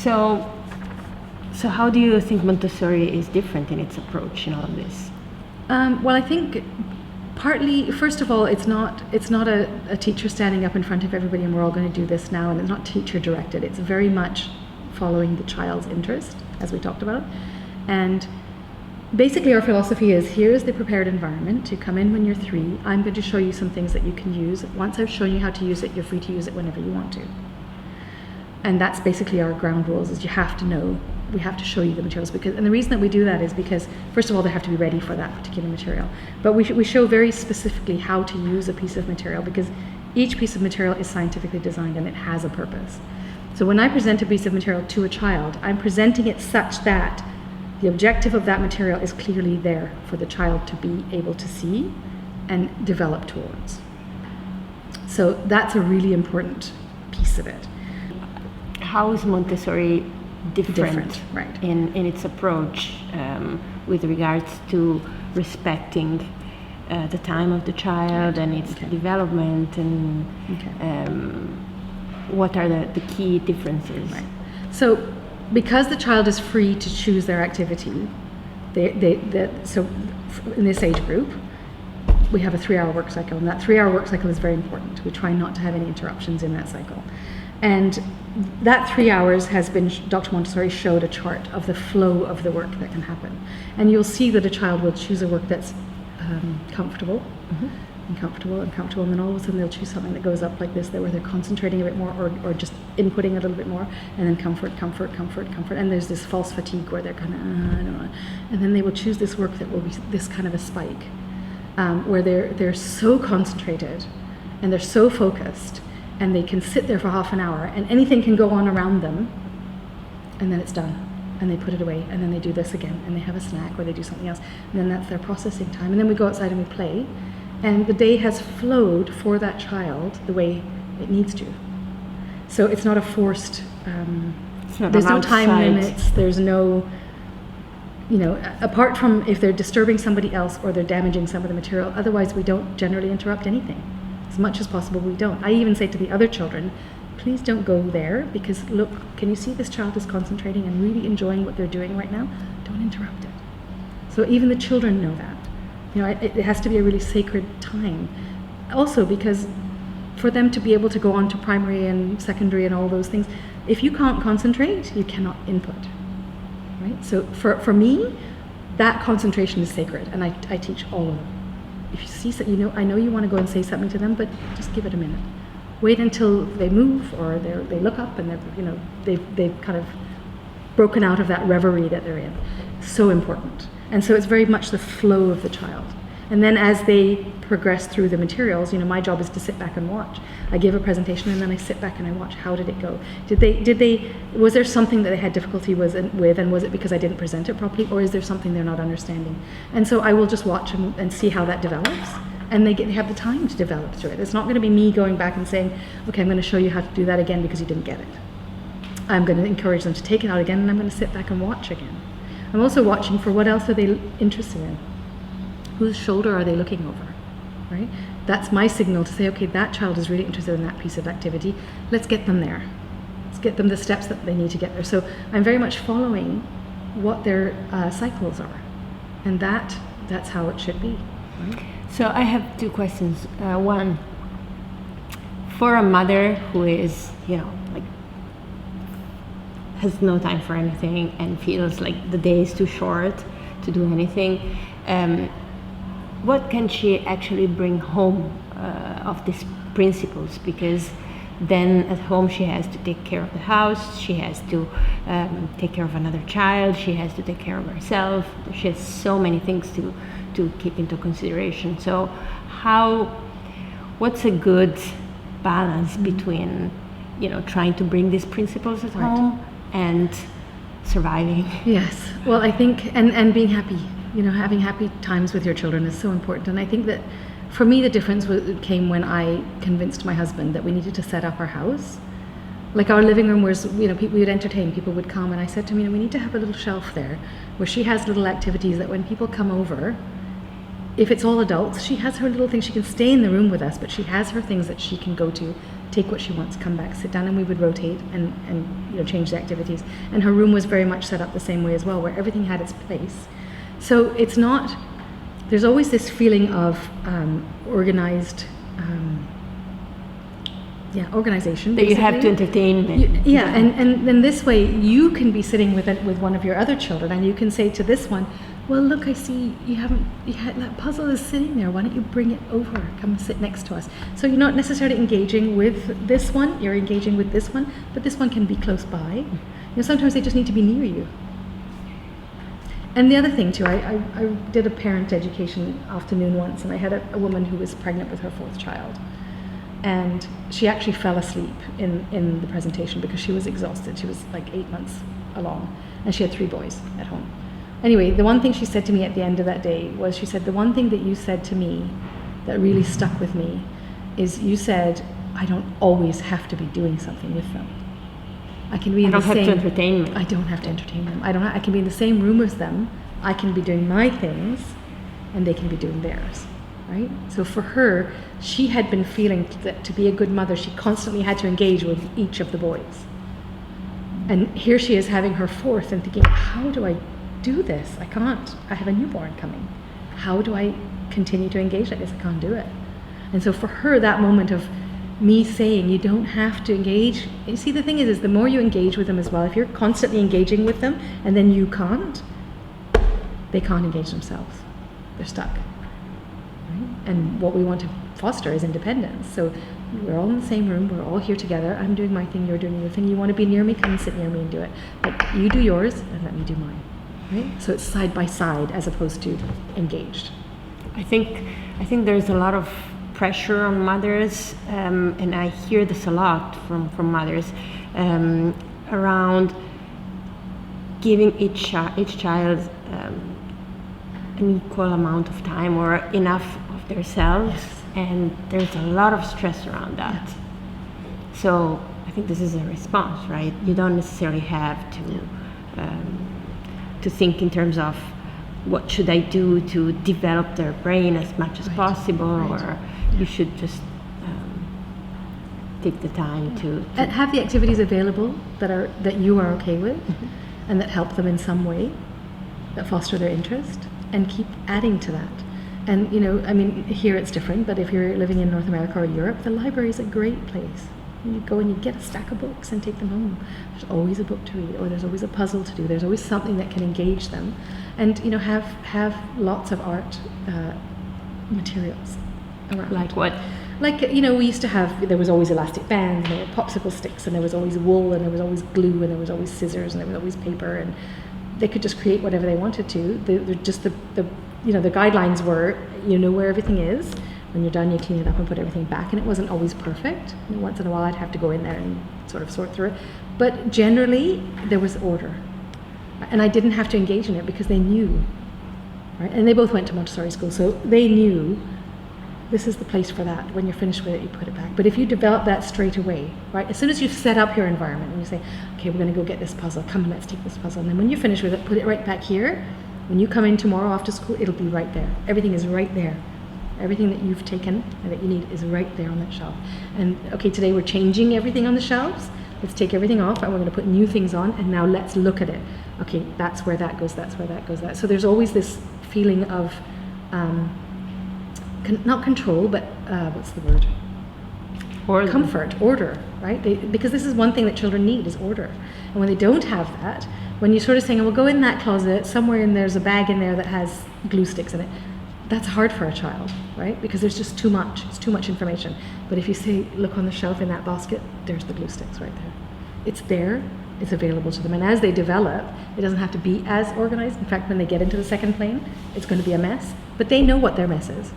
So how do you think Montessori is different in its approach in all of this? Well, I think partly, first of all, it's not a teacher standing up in front of everybody and we're all going to do this now, and it's not teacher directed. It's very much following the child's interest, as we talked about. And basically our philosophy is, here's the prepared environment. You come in when you're 3. I'm going to show you some things that you can use. Once I've shown you how to use it, you're free to use it whenever you want to. And that's basically our ground rules, is you have to know, we have to show you the materials. And the reason that we do that is because, first of all, they have to be ready for that particular material. But we show very specifically how to use a piece of material, because each piece of material is scientifically designed and it has a purpose. So when I present a piece of material to a child, I'm presenting it such that the objective of that material is clearly there for the child to be able to see and develop towards. So that's a really important piece of it. How is Montessori different right. in its approach with regards to respecting the time of the child and its development, and what are the key differences? Right. So because the child is free to choose their activity, so in this age group, we have a 3-hour work cycle, and that 3-hour work cycle is very important. We try not to have any interruptions in that cycle. And that 3 hours has been, Dr. Montessori showed a chart of the flow of the work that can happen. And you'll see that a child will choose a work that's comfortable, and comfortable, and then all of a sudden they'll choose something that goes up like this, where they're concentrating a bit more, or just inputting a little bit more, and then comfort, and there's this false fatigue where they're kind of, I don't know. And then they will choose this work that will be this kind of a spike, where they're so concentrated, and they're so focused, and they can sit there for half an hour and anything can go on around them, and then it's done, and they put it away, and then they do this again, and they have a snack, or they do something else, and then that's their processing time, and then we go outside and we play, and the day has flowed for that child the way it needs to. So it's not a forced, there's no time limits, there's no, apart from if they're disturbing somebody else or they're damaging some of the material, otherwise we don't generally interrupt anything. As much as possible we don't. I even say to the other children, please don't go there, because look, can you see this child is concentrating and really enjoying what they're doing right now? Don't interrupt it. So even the children know that. It has to be a really sacred time. Also because for them to be able to go on to primary and secondary and all those things, if you can't concentrate, you cannot input. Right? So for me, that concentration is sacred, and I teach all of them. If you see something, I know you want to go and say something to them, but just give it a minute. Wait until they move, or they look up and they've kind of broken out of that reverie that they're in. So important. And so it's very much the flow of the child. And then as they progress through the materials, my job is to sit back and watch. I give a presentation and then I sit back and I watch, how did it go? Was there something that they had difficulty with, and was it because I didn't present it properly, or is there something they're not understanding? And so I will just watch them and see how that develops, and they have the time to develop through it. It's not going to be me going back and saying, okay, I'm going to show you how to do that again because you didn't get it. I'm going to encourage them to take it out again, and I'm going to sit back and watch again. I'm also watching for what else are they interested in. Whose shoulder are they looking over, right? That's my signal to say, okay, that child is really interested in that piece of activity. Let's get them there. Let's get them the steps that they need to get there. So I'm very much following what their cycles are. And that's how it should be. Right? So I have 2 questions. One, for a mother who is, has no time for anything and feels like the day is too short to do anything, what can she actually bring home of these principles? Because then at home she has to take care of the house, she has to take care of another child, she has to take care of herself. She has so many things to keep into consideration. So what's a good balance between trying to bring these principles at home and surviving? Yes. Well, I think and being happy. Having happy times with your children is so important. And I think that for me, the difference came when I convinced my husband that we needed to set up our house. Like our living room was, we would entertain, people would come, and I said to him, we need to have a little shelf there where she has little activities that when people come over, if it's all adults, she has her little things. She can stay in the room with us, but she has her things that she can go to take what she wants, come back, sit down, and we would rotate and change the activities. And her room was very much set up the same way as well, where everything had its place. So it's not, there's always this feeling of organized, organization. That you have to entertain them. And then this way you can be sitting with one of your other children, and you can say to this one, well, look, I see that puzzle is sitting there. Why don't you bring it over? Come and sit next to us. So you're not necessarily engaging with this one. You're engaging with this one, but this one can be close by. Sometimes they just need to be near you. And the other thing too, I did a parent education afternoon once, and I had a woman who was pregnant with her 4th child. And she actually fell asleep in the presentation because she was exhausted. She was like 8 months along, and she had 3 boys at home. Anyway, the one thing she said to me at the end of that day was, she said, the one thing that you said to me that really stuck with me is you said, I don't always have to be doing something with them. I can be in the same... I don't have to entertain them. I don't have to entertain them. I can be in the same room as them. I can be doing my things, and they can be doing theirs. Right? So for her, she had been feeling that to be a good mother, she constantly had to engage with each of the boys. And here she is having her 4th and thinking, how do I do this? I can't. I have a newborn coming. How do I continue to engage like this? I can't do it. And so for her, that moment of me saying, you don't have to engage. You see, the thing is the more you engage with them as well, if you're constantly engaging with them and then you can't, they can't engage themselves. They're stuck. Right? And what we want to foster is independence. So we're all in the same room, we're all here together. I'm doing my thing, you're doing your thing. You want to be near me, come and sit near me and do it. But you do yours and let me do mine. Right? So it's side by side as opposed to engaged. I think there's a lot of pressure on mothers, and I hear this a lot from mothers, around giving each child an equal amount of time or enough of themselves, and there's a lot of stress around that. So I think this is a response, right? You don't necessarily have to think in terms of what should I do to develop their brain as much as possible, or you should just take the time to and have the activities available that you are okay with, and that help them in some way, that foster their interest, and keep adding to that. And here it's different, but if you're living in North America or Europe, the library is a great place. You go and you get a stack of books and take them home. There's always a book to read, or there's always a puzzle to do. There's always something that can engage them, and have lots of art materials around. Like what? Like we used to have. There was always elastic bands, and there were popsicle sticks, and there was always wool, and there was always glue, and there was always scissors, and there was always paper, and they could just create whatever they wanted to. The guidelines were where everything is. When you're done, you clean it up and put everything back, and it wasn't always perfect. Once in a while I'd have to go in there and sort of sort through it. But generally, there was order. And I didn't have to engage in it because they knew. Right? And they both went to Montessori School, so they knew this is the place for that. When you're finished with it, you put it back. But if you develop that straight away, right? As soon as you've set up your environment and you say, okay, we're going to go get this puzzle, come and let's take this puzzle. And then when you finish with it, put it right back here. When you come in tomorrow after school, it'll be right there. Everything is right there. Everything that you've taken and that you need is right there on that shelf. And okay, today we're changing everything on the shelves. Let's take everything off and we're going to put new things on, and now let's look at it. Okay, that's where that goes, that's where that goes, that. So there's always this feeling of, not control, but what's the word? Order. Comfort, order, right? Because this is one thing that children need, is order. And when they don't have that, when you're sort of saying, well, go in that closet, somewhere in there's a bag in there that has glue sticks in it, that's hard for a child, right? Because there's just too much. It's too much information. But if you say, look on the shelf in that basket, there's the glue sticks right there. It's there. It's available to them. And as they develop, it doesn't have to be as organized. In fact, when they get into the second plane, it's going to be a mess. But they know what their mess is.